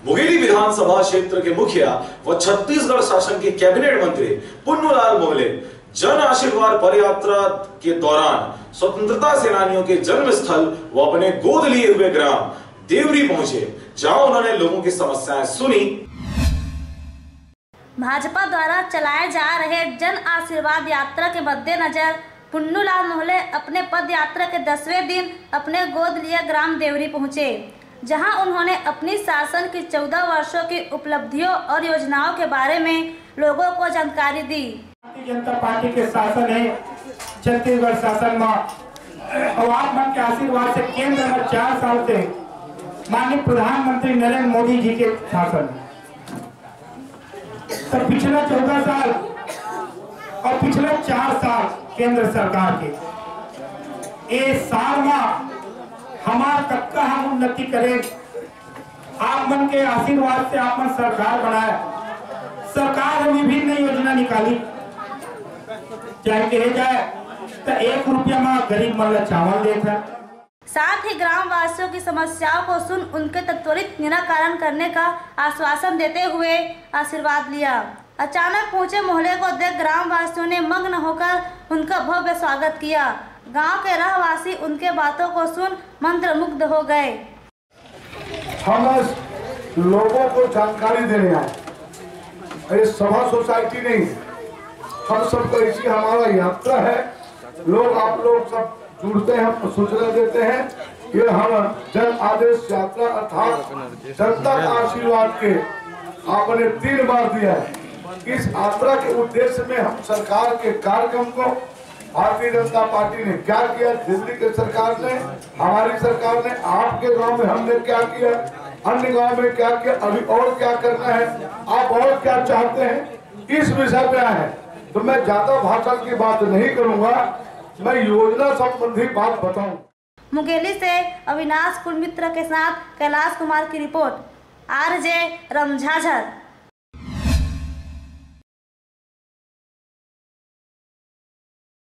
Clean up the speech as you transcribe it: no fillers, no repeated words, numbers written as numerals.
मुंगेली विधानसभा क्षेत्र के मुखिया व छत्तीसगढ़ शासन के कैबिनेट मंत्री पुन्नूलाल मोहले जन आशीर्वाद पदयात्रा के दौरान स्वतंत्रता सेनानियों के जन्म स्थल व अपने गोद लिए हुए ग्राम देवरी पहुंचे, जहां उन्होंने लोगों की समस्याएं सुनी। भाजपा द्वारा चलाए जा रहे जन आशीर्वाद यात्रा के मद्देनजर पुन्नूलाल मोहले अपने पद यात्रा के 10वें दिन अपने गोद लिए ग्राम देवरी पहुंचे, जहां उन्होंने अपनी शासन की 14 वर्षों की उपलब्धियों और योजनाओं के बारे में लोगों को जानकारी दी। भारतीय जनता पार्टी के शासन है, छत्तीसगढ़ शासन में आवाम मन के आशीर्वाद से केंद्र में 4 साल से माननीय प्रधानमंत्री नरेंद्र मोदी जी के शासन, तो पिछले 14 साल और पिछले 4 साल केंद्र सरकार के इस साल में हमार कक्का हम उन्नति करें। आप मन के आशीर्वाद से आप मन सरकार बनाए, सरकार ने विभिन्न योजना निकाली, चाहे कहे जाए तो 1 रुपया में गरीब मन ला चावल देता। साथ ही ग्राम वासियों की समस्याओं को सुन उनके त्वरित निराकरण करने का आश्वासन देते हुए आशीर्वाद लिया। अचानक पहुंचे मोहल्ले को देख ग्राम वासियों ने मग्न होकर उनका भव्य स्वागत किया। गांव के रहवासी उनके बातों को सुन मंत्रमुग्ध हो गए। हम लोगों को जानकारी देने आए, ये सभा सोसाइटी नहीं, हम सबका इसी हमारा यात्रा है। लोग आप लोग सब जुड़ते हैं, सूचना देते हैं। ये हम जन आदेश यात्रा अर्थात जनता का आशीर्वाद के आपने 3 बार दिया है। इस यात्रा के उद्देश्य में हम सरकार के कार्यक्रम को भारतीय जनता पार्टी ने क्या किया, दिल्ली के सरकार ने, हमारी सरकार ने, आपके गांव में हमने क्या किया, अन्य गांव में क्या किया, अभी और क्या करना है, आप और क्या चाहते हैं, इस विषय पे आए हैं। तो मैं ज्यादा भाषण की बात नहीं करूंगा, मैं योजना संबंधी बात बताऊं। मुंगेली से अविनाश कुलमित्र के साथ कैलाश कुमार की रिपोर्ट, RJ रमझाझर।